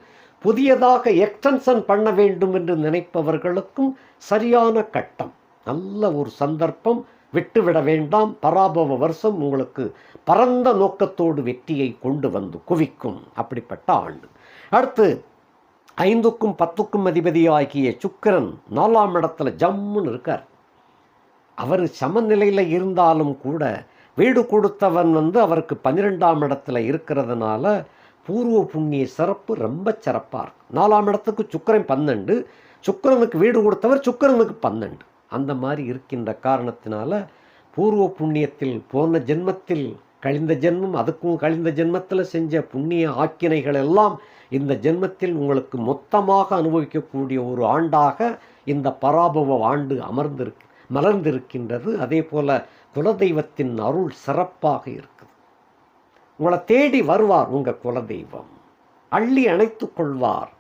புதியதாக எக்ஸ்டென்ஷன் பண்ண வேண்டும் என்று நினைப்பவர்களுக்கும் சரியான கட்டம், நல்ல ஒரு சந்தர்ப்பம். விட்டுவிட வேண்டாம். பராபவ வருஷம் உங்களுக்கு பரந்த நோக்கத்தோடு வெற்றியை கொண்டு குவிக்கும். அப்படிப்பட்ட ஆண்டு. அடுத்து 5க்கும் 10க்கும் அதிபதியாகிய சுக்கிரன் 4ஆம் இடத்துல ஜம்முன்னு இருக்கார். அவர் சமநிலையில் இருந்தாலும் கூட வீடு கொடுத்தவன் அவருக்கு 12ஆம் இடத்துல இருக்கிறதுனால பூர்வ புண்ணிய சிறப்பு ரொம்ப சிறப்பாக இருக்கும். 4ஆம் இடத்துக்கு சுக்கிரன் 12, சுக்கிரனுக்கு வீடு கொடுத்தவர் சுக்கிரனுக்கு 12. அந்த மாதிரி இருக்கின்ற காரணத்தினால பூர்வ புண்ணியத்தில் போன ஜென்மத்தில் கழிந்த ஜென்மம் அதுக்கும் கழிந்த ஜென்மத்தில் செஞ்ச புண்ணிய ஆக்கினைகள் எல்லாம் இந்த ஜென்மத்தில் உங்களுக்கு மொத்தமாக அனுபவிக்கக்கூடிய ஒரு ஆண்டாக இந்த பராபவ ஆண்டு மலர்ந்திருக்கின்றது. அதே போல குலதெய்வத்தின் அருள் சிறப்பாக இருக்குது. உங்களை தேடி வருவார் உங்கள் குலதெய்வம், அள்ளி அணைத்து கொள்வார்,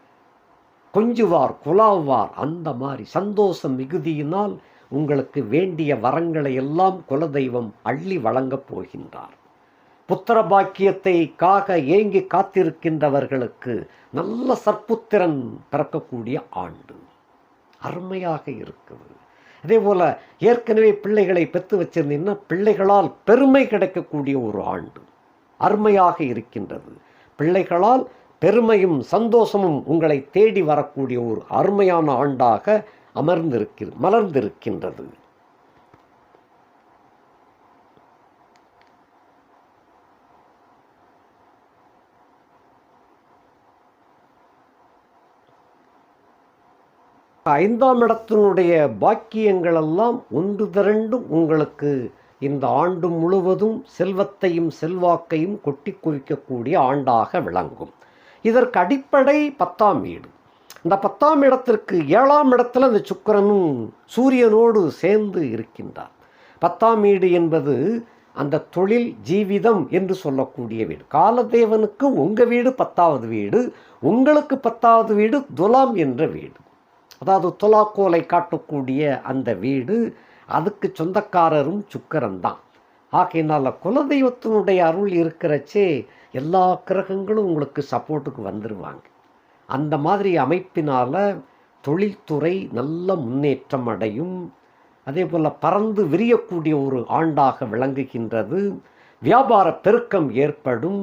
கொஞ்சுவார், குலாவார். அந்த மாதிரி சந்தோஷம் மிகுதியினால் உங்களுக்கு வேண்டிய வரங்களை எல்லாம் குலதெய்வம் அள்ளி வழங்கப் போகின்றார். புத்திர பாக்கியத்தைக்காக ஏங்கி காத்திருக்கின்றவர்களுக்கு நல்ல சற்புத்திரன் பிறக்கக்கூடிய ஆண்டு அருமையாக இருக்குது. அதே போல் ஏற்கனவே பிள்ளைகளை பெற்று வச்சிருந்தீங்கன்னா பிள்ளைகளால் பெருமை கிடைக்கக்கூடிய ஒரு ஆண்டு அருமையாக இருக்கின்றது. பிள்ளைகளால் பெருமையும் சந்தோஷமும் உங்களை தேடி வரக்கூடிய ஒரு அருமையான ஆண்டாக மலர்ந்திருக்கின்றது. ஐந்தாம் இடத்தினுடைய பாக்கியங்களெல்லாம் ஒன்று திரண்டு உங்களுக்கு இந்த ஆண்டு முழுவதும் செல்வத்தையும் செல்வாக்கையும் கொட்டி குவிக்கக்கூடிய ஆண்டாக விளங்கும். இதற்கு அடிப்படை 10ஆம் வீடு. இந்த 10ஆம் இடத்திற்கு 7ஆம் இடத்துல இந்த சுக்கிரனும் சூரியனோடு சேர்ந்து இருக்கின்றார். 10ஆம் வீடு என்பது அந்த தொழில் ஜீவிதம் என்று சொல்லக்கூடிய வீடு. காலதேவனுக்கு உங்கள் வீடு 10ஆவது வீடு, உங்களுக்கு 10ஆவது வீடு துலாம் என்ற வீடு. அதாவது துலாக்கோலை காட்டக்கூடிய அந்த வீடு, அதுக்கு சொந்தக்காரரும் சுக்கிரன் தான். ஆகையினால் குலதெய்வத்தினுடைய அருள் இருக்கிறச்சே எல்லா கிரகங்களும் உங்களுக்கு சப்போர்ட்டுக்கு வந்துடுவாங்க. அந்த மாதிரி அமைப்பினால் தொழில்துறை நல்ல முன்னேற்றம் அடையும். அதே போல் பறந்து விரியக்கூடிய ஒரு ஆண்டாக விளங்குகின்றது. வியாபார பெருக்கம் ஏற்படும்.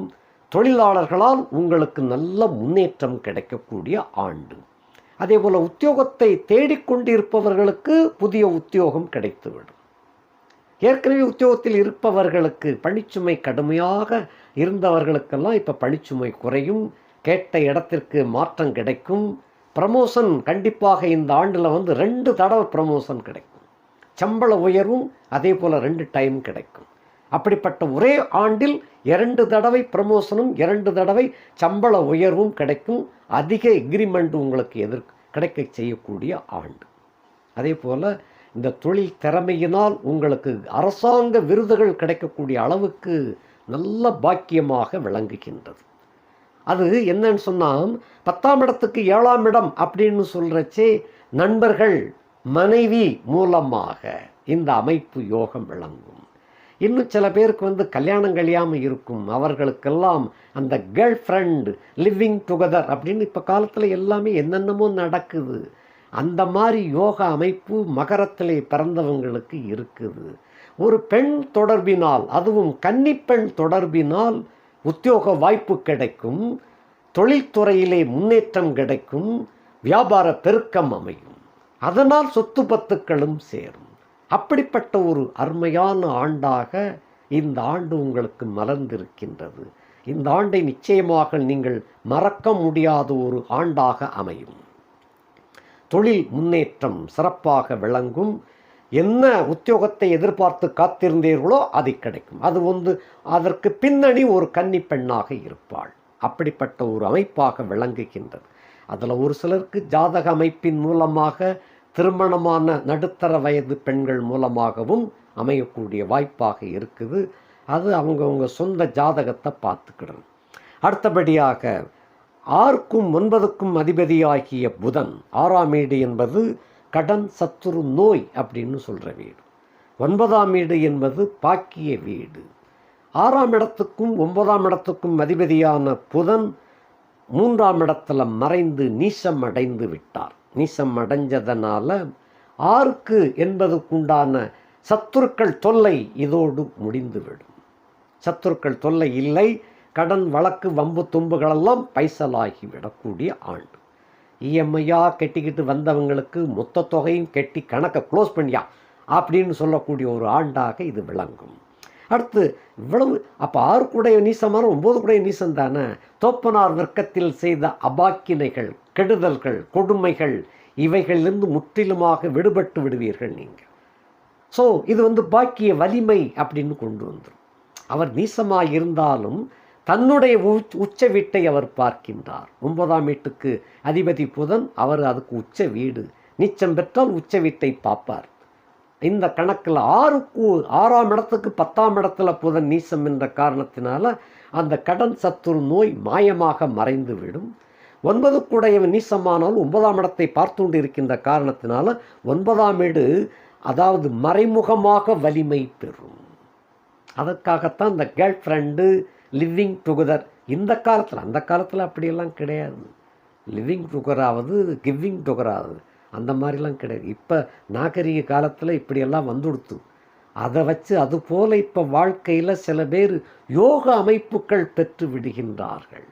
தொழிலாளர்களால் உங்களுக்கு நல்ல முன்னேற்றம் கிடைக்கக்கூடிய ஆண்டு. அதே போல் உத்தியோகத்தை தேடிக்கொண்டிருப்பவர்களுக்கு புதிய உத்தியோகம் கிடைத்துவிடும். ஏற்கனவே உத்தியோகத்தில் இருப்பவர்களுக்கு பணிச்சுமை கடுமையாக இருந்தவர்களுக்கெல்லாம் இப்போ பணிச்சுமை குறையும். கேட்ட இடத்திற்கு மாற்றம் கிடைக்கும். ப்ரமோஷன் கண்டிப்பாக இந்த ஆண்டில் 2 தடவை ப்ரமோஷன் கிடைக்கும். சம்பள உயர்வும் அதே போல் 2 டைம் கிடைக்கும். அப்படிப்பட்ட ஒரே ஆண்டில் 2 தடவை ப்ரமோஷனும் 2 தடவை சம்பள உயர்வும் கிடைக்கும். அதிக எக்ரிமெண்ட் உங்களுக்கு கிடைக்க செய்யக்கூடிய ஆண்டு. அதே போல் இந்த தொழில் திறமையினால் உங்களுக்கு அரசாங்க விருதுகள் கிடைக்கக்கூடிய அளவுக்கு நல்ல பாக்கியமாக விளங்குகின்றது. அது என்னன்னு சொன்னால் 10ஆம் இடத்துக்கு 7ஆம் இடம் அப்படின்னு சொல்கிறச்சே நண்பர்கள் மனைவி மூலமாக இந்த அமைப்பு யோகம் விளங்கும். இன்னும் சில பேருக்கு கல்யாணம் கழியாமல் இருக்கும். அவர்களுக்கெல்லாம் அந்த கேர்ள் ஃப்ரெண்ட் லிவிங் டுகெதர் அப்படின்னு இப்போ காலத்தில் எல்லாமே என்னென்னமோ நடக்குது. அந்த மாதிரி யோகா அமைப்பு மகரத்திலே பிறந்தவங்களுக்கு இருக்குது. ஒரு பெண் தொடர்பினால், அதுவும் கன்னிப்பெண் தொடர்பினால் உத்தியோக வாய்ப்பு கிடைக்கும். தொழில்துறையிலே முன்னேற்றம் கிடைக்கும். வியாபார பெருக்கம் அமையும். அதனால் சொத்து பத்துக்களும் சேரும். அப்படிப்பட்ட ஒரு அருமையான ஆண்டாக இந்த ஆண்டு உங்களுக்கு மலர்ந்திருக்கின்றது. இந்த ஆண்டை நிச்சயமாக நீங்கள் மறக்க முடியாத ஒரு ஆண்டாக அமையும். தொழில் முன்னேற்றம் சிறப்பாக விளங்கும். என்ன உத்தியோகத்தை எதிர்பார்த்து காத்திருந்தீர்களோ அது கிடைக்கும். அது அதற்கு பின்னணி ஒரு கன்னி பெண்ணாக இருப்பாள். அப்படிப்பட்ட ஒரு அமைப்பாக விளங்குகின்றது. அதில் ஒரு சிலருக்கு ஜாதக அமைப்பின் மூலமாக திருமணமான நடுத்தர வயது பெண்கள் மூலமாகவும் அமையக்கூடிய வாய்ப்பாக இருக்குது. அது அவங்கவுங்க சொந்த ஜாதகத்தை பார்த்துக்கிடணும். அடுத்தபடியாக 6க்கும் 9க்கும் அதிபதியாகிய புதன் 6ஆம் வீடு என்பது கடன் சத்துரு நோய் அப்படின்னு சொல்கிற வீடு. 9ஆம் வீடு என்பது பாக்கிய வீடு. 6ஆம் இடத்துக்கும் 9ஆம் இடத்துக்கும் அதிபதியான புதன் 3ஆம் இடத்துல மறைந்து நீசம் அடைந்து விட்டார். நீசம் அடைஞ்சதனால 6க்கு என்பதுக்குண்டான சத்துருக்கள் தொல்லை இதோடு முடிந்துவிடும். சத்துருக்கள் தொல்லை இல்லை. கடன் வழக்கு வம்பு தும்புகளெல்லாம் பைசலாகி விடக்கூடிய ஆண்டு. இஎம்ஐயாக கெட்டிக்கிட்டு வந்தவங்களுக்கு மொத்த தொகையும் கெட்டி கணக்கை க்ளோஸ் பண்ணியா அப்படின்னு சொல்லக்கூடிய ஒரு ஆண்டாக இது விளங்கும். அடுத்து இவ்வளவு அப்போ 6 கூடைய நீசமான 9 கூடைய நீசம் தானே. தோப்பனார் வர்க்கத்தில் செய்த அபாக்கினைகள், கெடுதல்கள், கொடுமைகள் இவைகளிலிருந்து முற்றிலுமாக விடுபட்டு விடுவீர்கள். நீங்கள் ஸோ இது பாக்கிய வலிமை அப்படின்னு கொண்டு வந்துடும். அவர் நீசமாக இருந்தாலும் தன்னுடைய உச்ச வீட்டை அவர் பார்க்கின்றார். 9ஆம் வீட்டுக்கு அதிபதி புதன், அவர் அதுக்கு உச்ச வீடு. நீச்சம் பெற்றால் உச்ச வீட்டை பார்ப்பார். இந்த கணக்கில் 6ஆம் இடத்துக்கு 10ஆம் இடத்துல புதன் நீசம் என்ற காரணத்தினால அந்த கடன் சத்துரு நோய் மாயமாக மறைந்து விடும். 9க்குடையவன் நீசமானால் 9ஆம் இடத்தை பார்த்து கொண்டு இருக்கின்ற காரணத்தினால 9ஆம் வீடு அதாவது மறைமுகமாக வலிமை பெறும். அதற்காகத்தான் இந்த கேர்ள் ஃப்ரெண்டு லிவிங் டுகெதர் இந்த காலத்தில், அந்த காலத்தில் அப்படியெல்லாம் கிடையாது. லிவிங் டுகெதராவது கிவிங் டுகெதராவது அந்த மாதிரிலாம் கிடையாது. இப்போ நாகரிக காலத்தில் இப்படியெல்லாம் வந்துடுத்து. அதை வச்சு அதுபோல் இப்போ வாழ்க்கையில் சில பேர் யோக அமைப்புகள் பெற்று விடுகின்றார்கள்.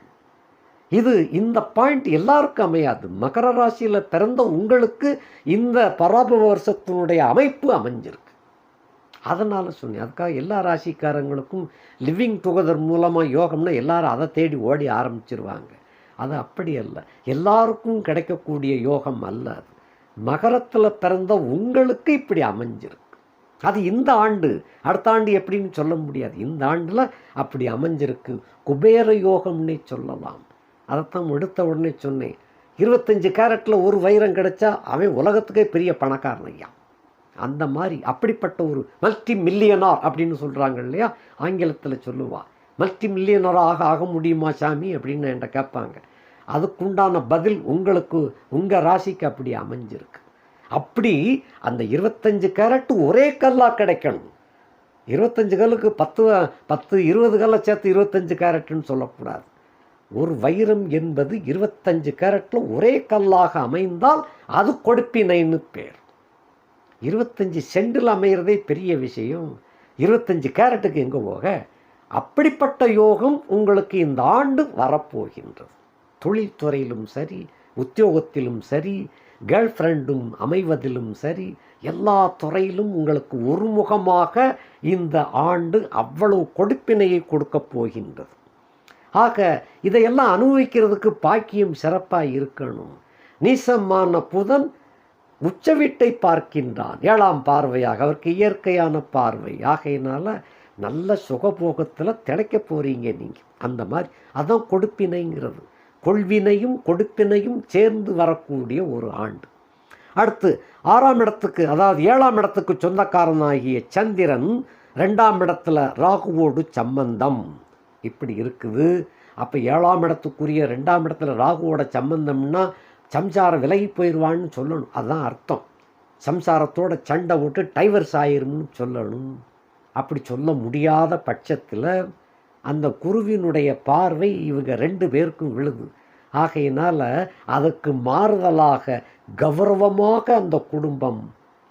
இந்த பாயிண்ட் எல்லாருக்கும் அமையாது. மகர ராசியில் பிறந்த உங்களுக்கு இந்த பராபவ வருஷத்தினுடைய அமைப்பு அமைஞ்சிருக்கு. அதனால் சொன்னேன். அதுக்காக எல்லா ராசிக்காரங்களுக்கும் லிவிங் டுகெதர் மூலமாக யோகம்னா எல்லாரும் அதை தேடி ஓடி ஆரம்பிச்சிருவாங்க. அது அப்படி அல்ல, எல்லாருக்கும் கிடைக்கக்கூடிய யோகம் அல்ல அது. மகரத்தில் பிறந்த உங்களுக்கு இப்படி அமைஞ்சிருக்கு. அது இந்த ஆண்டு, அடுத்த ஆண்டு எப்படின்னு சொல்ல முடியாது. இந்த ஆண்டில் அப்படி அமைஞ்சிருக்கு. குபேர யோகம்னே சொல்லலாம். அதைத்தான் எடுத்த உடனே சொன்னேன். 25 கேரட்டில் ஒரு வைரம் கிடைச்சா அவன் உலகத்துக்கே பெரிய பணக்காரன் ஐயா. அந்த மாதிரி அப்படிப்பட்ட ஒரு மல்டி மில்லியனார் அப்படின்னு சொல்கிறாங்க இல்லையா, ஆங்கிலத்தில் சொல்லுவா. மல்டி மில்லியனராக ஆக முடியுமா சாமி அப்படின்னு என்கிட்ட கேட்பாங்க. அதுக்குண்டான பதில் உங்களுக்கு உங்கள் ராசிக்கு அப்படி அமைஞ்சிருக்கு. அப்படி அந்த 25 கேரட்டு ஒரே கல்லாக கிடைக்கணும். 25 கல்லுக்கு 10 20 கல்லை சேர்த்து 25 கேரட்டுன்னு சொல்லக்கூடாது. ஒரு வைரம் என்பது 25 கேரட்டில் ஒரே கல்லாக அமைந்தால் அது கொடுப்பினைன்னு பேர். 25 சென்டில் அமைகிறதே பெரிய விஷயம். 25 கேரட்டுக்கு எங்கே போக? அப்படிப்பட்ட யோகம் உங்களுக்கு இந்த ஆண்டு வரப்போகின்றது. தொழில்துறையிலும் சரி, உத்தியோகத்திலும் சரி, கேர்ள் ஃப்ரெண்டும் அமைவதிலும் சரி, எல்லா துறையிலும் உங்களுக்கு ஒருமுகமாக இந்த ஆண்டு அவ்வளவு கொடுப்பினையை கொடுக்கப் போகின்றது. ஆக இதையெல்லாம் அனுபவிக்கிறதுக்கு பாக்கியம் சிறப்பாக இருக்கணும். நீசமான புதன் உச்ச வீட்டை பார்க்கின்றான் 7ஆம் பார்வையாக. அவருக்கு இயற்கையான பார்வை. ஆகையினால நல்ல சுகபோகத்தில் திளைக்க போகிறீங்க நீங்கள். அந்த மாதிரி அதான் கொடுப்பினைங்கிறது. கொள்வினையும் கொடுப்பினையும் சேர்ந்து வரக்கூடிய ஒரு ஆண்டு. அடுத்து 6ஆம் இடத்துக்கு, அதாவது 7ஆம் இடத்துக்கு சொந்தக்காரனாகிய சந்திரன் 2ஆம் இடத்துல ராகுவோடு சம்பந்தம் இப்படி இருக்குது. அப்போ 7ஆம் இடத்துக்குரிய 2ஆம் இடத்துல ராகுவோட சம்பந்தம்னா சம்சாரம் விலகி போயிடுவான்னு சொல்லணும். அதுதான் அர்த்தம். சம்சாரத்தோட சண்டை விட்டு டைவர்ஸ் ஆயிரும்னு சொல்லணும். அப்படி சொல்ல முடியாத பட்சத்தில் அந்த குருவினுடைய பார்வை இவங்க 2 பேருக்கும் விழுது. ஆகையினால் அதுக்கு மாறுதலாக கௌரவமாக அந்த குடும்பம்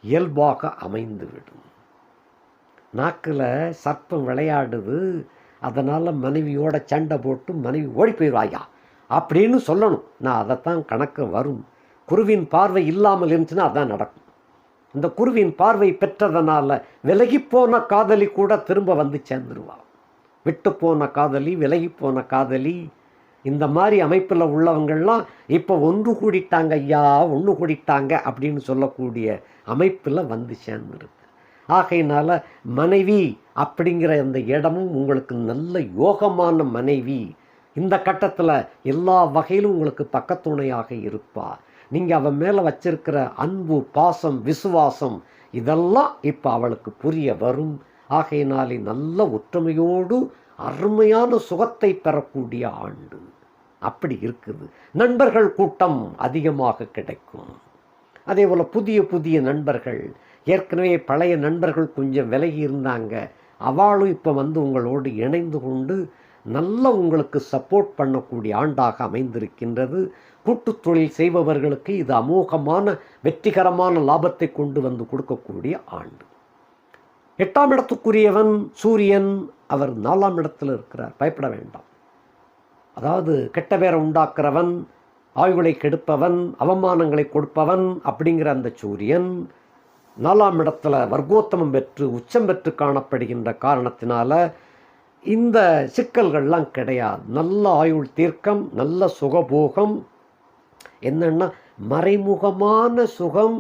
இயல்பாக அமைந்துவிடும். நாக்கில் சர்ப்பம் விளையாடுது, அதனால் மனைவியோட சண்டை போட்டு மனைவி ஓடி போயிடுவாயா அப்படின்னு சொல்லணும். நான் அதைத்தான் கணக்கு வரும். குருவின் பார்வை இல்லாமல் இருந்துச்சுன்னா அதான் நடக்கும். இந்த குருவின் பார்வை பெற்றதனால விலகிப்போன காதலி கூட திரும்ப வந்து சேர்ந்துருவா. விட்டு போன காதலி, விலகி போன காதலி, இந்த மாதிரி அமைப்பில் உள்ளவங்கள்லாம் இப்போ ஒன்று கூடிட்டாங்க ஐயா, ஒன்று கூடிட்டாங்க அப்படின்னு சொல்லக்கூடிய அமைப்பில் வந்து சேர்ந்துருக்கு. ஆகையினால மனைவி அப்படிங்கிற அந்த இடமும் உங்களுக்கு நல்ல யோகமான மனைவி இந்த கட்டத்தில் எல்லா வகையிலும் உங்களுக்கு பக்கத்துணையாக இருப்பார். நீங்கள் அவன் மேலே வச்சிருக்கிற அன்பு, பாசம், விசுவாசம் இதெல்லாம் இப்போ அவளுக்கு புரிய வரும். ஆகையினாலே நல்ல ஒற்றுமையோடு அருமையான சுகத்தை பெறக்கூடிய ஆண்டு அப்படி இருக்குது. நண்பர்கள் கூட்டம் அதிகமாக கிடைக்கும். அதே போல் புதிய புதிய நண்பர்கள், ஏற்கனவே பழைய நண்பர்கள் கொஞ்சம் விலகி இருந்தாங்க, அவளும் இப்போ வந்து உங்களோடு இணைந்து கொண்டு நல்ல உங்களுக்கு சப்போர்ட் பண்ணக்கூடிய ஆண்டாக அமைந்திருக்கின்றது. கூட்டுத் தொழில் செய்பவர்களுக்கு இது அமோகமான வெற்றிகரமான லாபத்தை கொண்டு வந்து கொடுக்கக்கூடிய ஆண்டு. 8ஆம் இடத்துக்குரியவன் சூரியன், அவர் 4ஆம் இடத்துல இருக்கிறார். பயப்பட வேண்டாம். அதாவது கெட்ட பேரை உண்டாக்குறவன், ஆய்வுகளை கெடுப்பவன், அவமானங்களை கொடுப்பவன் அப்படிங்கிற அந்த சூரியன் 4ஆம் இடத்துல வர்க்கோத்தமம் பெற்று உச்சம் பெற்று காணப்படுகின்ற காரணத்தினால இந்த சிக்கல்கள்லாம் கிடையாது. நல்ல ஆயுள் தீர்க்கம், நல்ல சுகபோகம். என்னன்னா மறைமுகமான சுகம்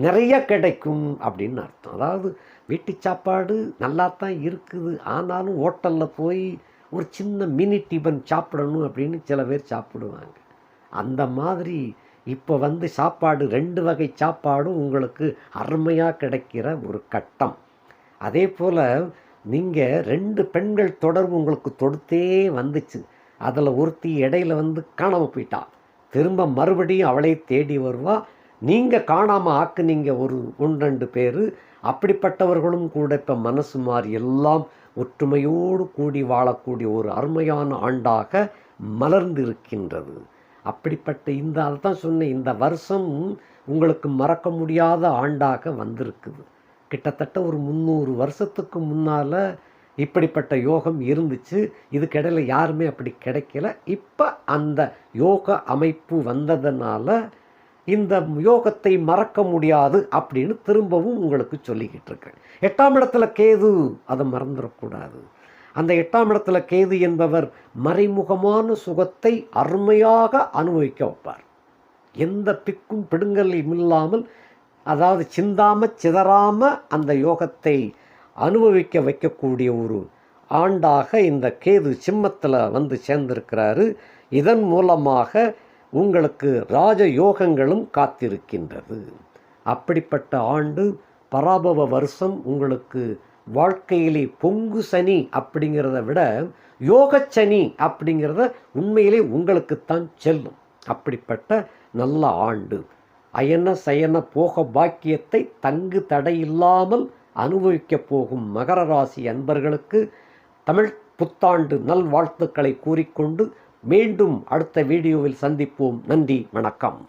நிறைய கிடைக்கும் அப்படின்னு அர்த்தம். அதாவது வீட்டு சாப்பாடு நல்லா தான் இருக்குது, ஆனாலும் ஹோட்டலில் போய் ஒரு சின்ன மினி டிபன் சாப்பிடணும் அப்படின்னு சில பேர் சாப்பிடுவாங்க. அந்த மாதிரி இப்போ சாப்பாடு 2 வகை சாப்பாடும் உங்களுக்கு அருமையாக கிடைக்கிற ஒரு கட்டம். அதே போல் நீங்கள் 2 பெண்கள் தொடர்பு உங்களுக்கு தொடுத்தே வந்துச்சு. அதில் ஒருத்தி இடையில காணாமல் போயிட்டா. திரும்ப மறுபடியும் அவளை தேடி வருவா. நீங்கள் காணாமல் ஆக்குனீங்க ஒரு 1-2 பேர். அப்படிப்பட்டவர்களும் கூட இப்போ மனசு மாறி எல்லாம் ஒற்றுமையோடு கூடி வாழக்கூடிய ஒரு அருமையான ஆண்டாக மலர்ந்து இருக்கின்றது. அப்படிப்பட்ட அதுதான் சொன்னேன், இந்த வருஷம் உங்களுக்கு மறக்க முடியாத ஆண்டாக வந்திருக்குது. கிட்டத்தட்ட ஒரு 300 வருஷத்துக்கு முன்னால் இப்படிப்பட்ட யோகம் இருந்துச்சு. இதுக்கிடையில் யாருமே அப்படி கிடைக்கல. இப்போ அந்த யோக அமைப்பு வந்ததுனால இந்த யோகத்தை மறக்க முடியாது அப்படின்னு திரும்பவும் உங்களுக்கு சொல்லிக்கிட்டு இருக்கேன். 8ஆம் இடத்துல கேது, அதை மறந்துடக்கூடாது. அந்த 8ஆம் இடத்துல கேது என்பவர் மறைமுகமான சுகத்தை அருமையாக அனுபவிக்க வைப்பார். எந்த பிக்கும் பிடுங்கலும் இல்லாமல், அதாவது சிந்தாமல் அந்த யோகத்தை அனுபவிக்க வைக்கக்கூடிய ஒரு ஆண்டாக இந்த கேது சிம்மத்தில் சேர்ந்திருக்கிறாரு. இதன் மூலமாக உங்களுக்கு ராஜ யோகங்களும் காத்திருக்கின்றது. அப்படிப்பட்ட ஆண்டு பராபவ வருஷம் உங்களுக்கு வாழ்க்கையிலே பொங்கு சனி அப்படிங்கிறத விட யோகச்சனி அப்படிங்கிறத உண்மையிலே உங்களுக்குத்தான் செல்லும். அப்படிப்பட்ட நல்ல ஆண்டு. அயன சயன போக பாக்கியத்தை தங்கு தடையில்லாமல் அனுபவிக்கப் போகும் மகர ராசி அன்பர்களுக்கு தமிழ் புத்தாண்டு நல்வாழ்த்துக்களை கூறிக்கொண்டு மீண்டும் அடுத்த வீடியோவில் சந்திப்போம். நன்றி, வணக்கம்.